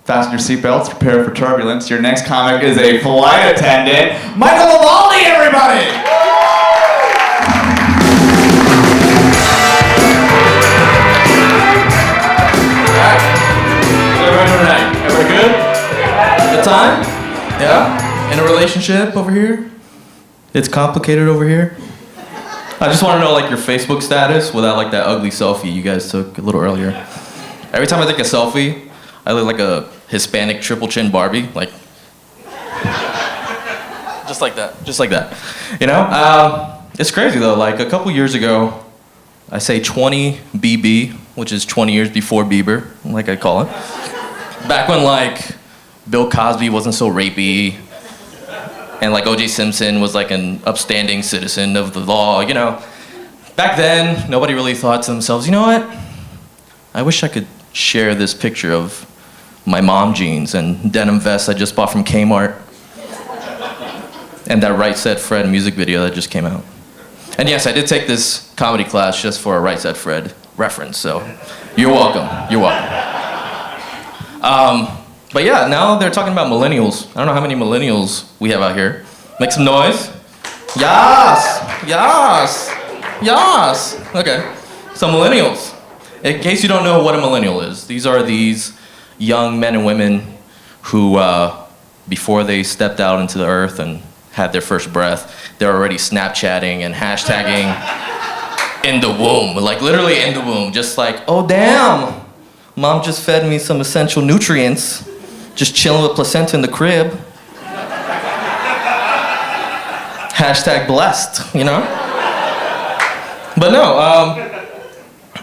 Fasten your seatbelts, prepare for turbulence. Your next comic is a flight attendant, Michael Vivaldi, everybody! Alright. How's everybody doing tonight? Everybody good? Good time? Yeah? In a relationship over here? It's complicated over here? I just want to know like your Facebook status without like that ugly selfie you guys took a little earlier. Every time I take a selfie, I look like a Hispanic triple chin Barbie, like just like that. You know, it's crazy though. Like a couple years ago, I say 20 BB, which is 20 years before Bieber, like I call it. Back when like Bill Cosby wasn't so rapey, and like O.J. Simpson was like an upstanding citizen of the law. You know, back then nobody really thought to themselves, you know what? I wish I could share this picture of my mom jeans and denim vest I just bought from Kmart, and that Right Said Fred music video that just came out. And yes, I did take this comedy class just for a Right Said Fred reference, so you're welcome. You're welcome. But yeah, now they're talking about millennials. I don't know how many millennials we have out here. Make some noise. Yes, yes, yes. Okay, so millennials. In case you don't know what a millennial is, these are these young men and women who, before they stepped out into the earth and had their first breath, they're already Snapchatting and hashtagging in the womb, like literally in the womb, just like, oh damn, mom just fed me some essential nutrients, just chilling with placenta in the crib. Hashtag blessed, you know? But no,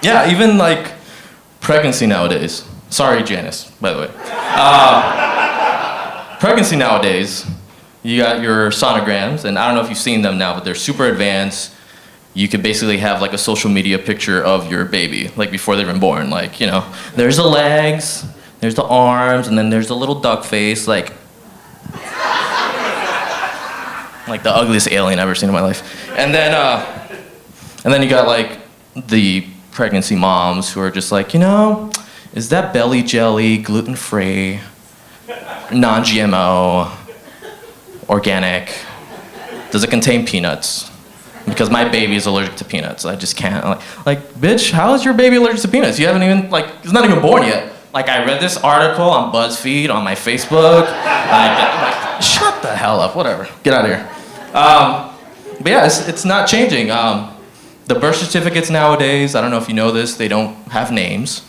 yeah, even like pregnancy nowadays. Sorry, Janice, by the way. Pregnancy nowadays, you got your sonograms, and I don't know if you've seen them now, but they're super advanced. You could basically have like a social media picture of your baby, like before they've been born. Like, you know, there's the legs, there's the arms, and then there's the little duck face, like the ugliest alien I've ever seen in my life. And then you got like the pregnancy moms who are just like, you know, is that belly jelly gluten-free, non-GMO, organic? Does it contain peanuts? Because my baby is allergic to peanuts. I just can't. Like, bitch, how is your baby allergic to peanuts? You haven't even, like, it's not even born yet. Like, I read this article on BuzzFeed, on my Facebook. Like, shut the hell up, whatever. Get out of here. But yeah, it's not changing. The birth certificates nowadays, I don't know if you know this, they don't have names.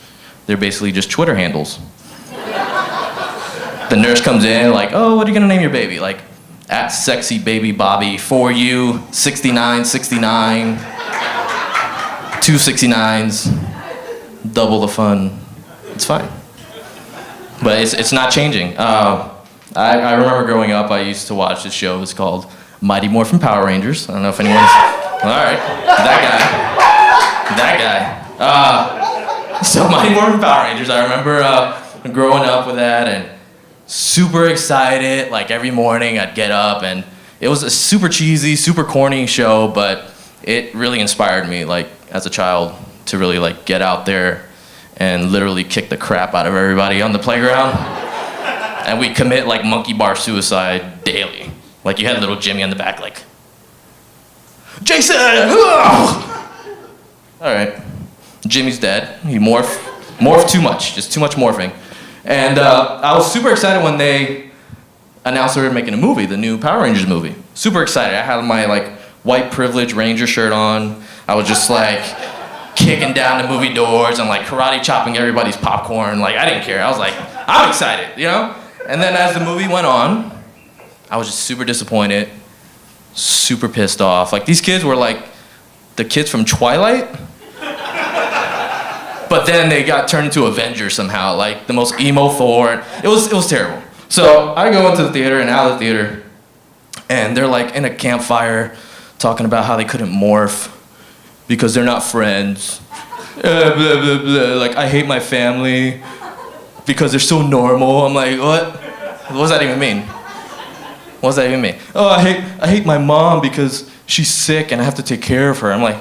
They're basically just Twitter handles. The nurse comes in like, oh, what are you gonna name your baby? Like, at sexy baby Bobby, for you, 6969, 269s, double the fun. It's fine. But it's not changing. I remember growing up, I used to watch this show. It's called Mighty Morphin Power Rangers. I don't know if anyone's... All right, that guy. So Mighty Morphin Power Rangers, I remember growing up with that and super excited. Like every morning I'd get up and it was a super cheesy, super corny show, but it really inspired me, like as a child, to really like get out there and literally kick the crap out of everybody on the playground. And we commit like monkey bar suicide daily. Like you had little Jimmy on the back like, Jason! All right, Jimmy's dead. He morphed too much, just too much morphing. And I was super excited when they announced they were making a movie, the new Power Rangers movie. Super excited. I had my like white privilege Ranger shirt on. I was just like kicking down the movie doors and like karate chopping everybody's popcorn. Like I didn't care. I was like, I'm excited, you know? And then as the movie went on, I was just super disappointed, super pissed off. Like these kids were like the kids from Twilight, but then they got turned into Avengers somehow, like the most emo Thor. It was terrible. So I go into the theater and out of the theater, and they're like in a campfire talking about how they couldn't morph because they're not friends. Blah, blah, blah. Like, I hate my family because they're so normal. I'm like, what? What does that even mean? What does that even mean? Oh, I hate my mom because she's sick and I have to take care of her. I'm like,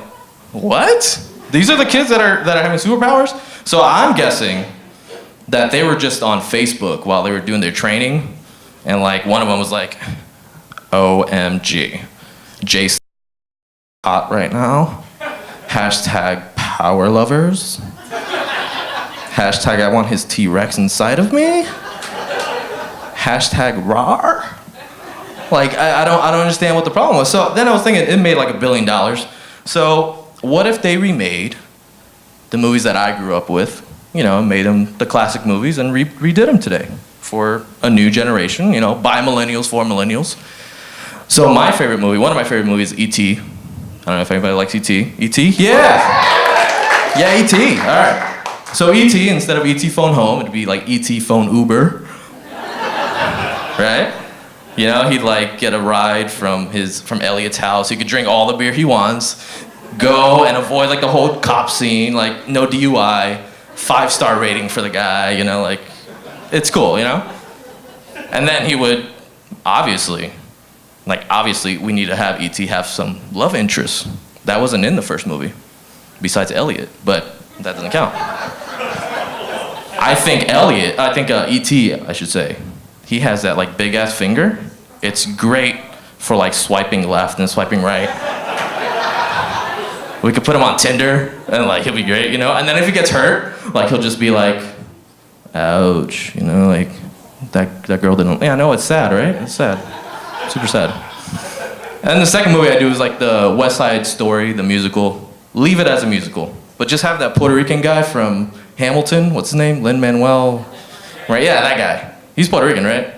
what? These are the kids that are having superpowers? So I'm guessing that they were just on Facebook while they were doing their training, and like one of them was like, OMG, Jay's hot right now. Hashtag power lovers. Hashtag I want his T-Rex inside of me. Hashtag rawr. Like, I don't understand what the problem was. So then I was thinking, it made like $1 billion. So what if they remade the movies that I grew up with, you know, made them the classic movies and redid them today for a new generation, you know, by millennials, for millennials. So my favorite movie, one of my favorite movies is E.T. I don't know if anybody likes E.T. E.T.? Yeah! Yeah, E.T., all right. So E.T., instead of E.T. phone home, it'd be like E.T. phone Uber. Right? You know, he'd like get a ride from Elliot's house. He could drink all the beer he wants, go and avoid like the whole cop scene, like no DUI, 5-star rating for the guy, you know, like, it's cool, you know? And then he would, obviously, we need to have E.T. have some love interest. That wasn't in the first movie, besides Elliot, but that doesn't count. I think E.T., I should say, he has that like big ass finger. It's great for like swiping left and swiping right. We could put him on Tinder and like he'll be great, you know? And then if he gets hurt, like he'll just be like, ouch, you know, like that girl didn't, yeah, no, it's sad, right? It's sad, super sad. And the second movie I do is like the West Side Story, the musical. Leave it as a musical, but just have that Puerto Rican guy from Hamilton, what's his name? Lin-Manuel, right? Yeah, that guy. He's Puerto Rican, right?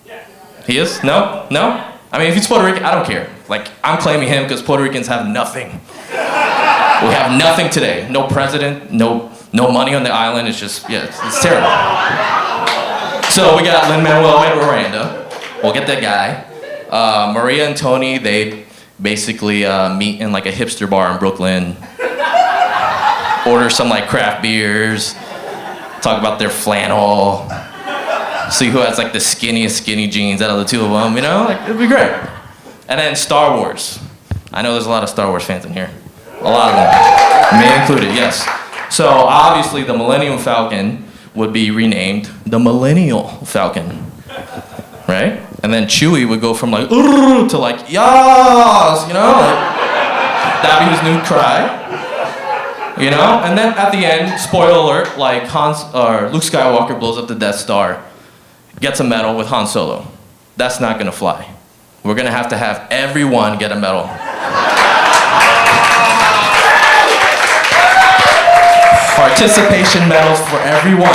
Yeah. He is? No? No? I mean, if he's Puerto Rican, I don't care. Like, I'm claiming him because Puerto Ricans have nothing. We have nothing today. No president, no money on the island. It's just, yeah, it's terrible. So we got Lin-Manuel Miranda. We'll get that guy. Maria and Tony, they basically meet in like a hipster bar in Brooklyn. Order some like craft beers. Talk about their flannel. See who has like the skinniest skinny jeans out of the two of them, you know? Like, it'd be great. And then Star Wars. I know there's a lot of Star Wars fans in here. A lot of them. Me included, yes. So obviously the Millennium Falcon would be renamed the Millennial Falcon, right? And then Chewie would go from like, to like, yas, you know? Like, that'd be his new cry. You know? And then at the end, spoiler alert, like Luke Skywalker blows up the Death Star. Gets a medal with Han Solo. That's not gonna fly. We're gonna have to have everyone get a medal. Participation medals for everyone.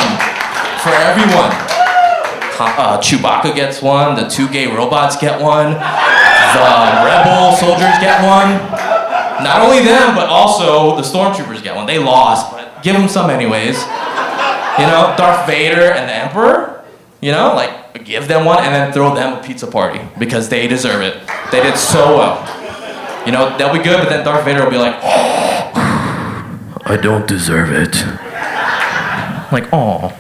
For everyone. Chewbacca gets one, the 2 gay robots get one, the rebel soldiers get one. Not only them, but also the stormtroopers get one. They lost, but give them some anyways. You know, Darth Vader and the Emperor. You know, like, give them one and then throw them a pizza party because they deserve it. They did so well. You know, they'll be good, but then Darth Vader will be like, oh, I don't deserve it. Like, oh,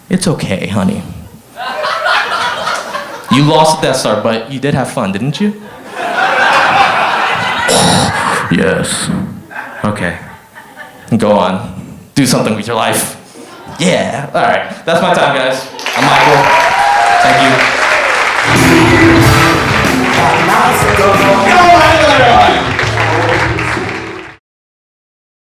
it's okay, honey. You lost the Death Star, but you did have fun, didn't you? Yes. Okay. Go on. Do something with your life. Yeah. All right. That's my time, guys. I'm Michael. Thank you.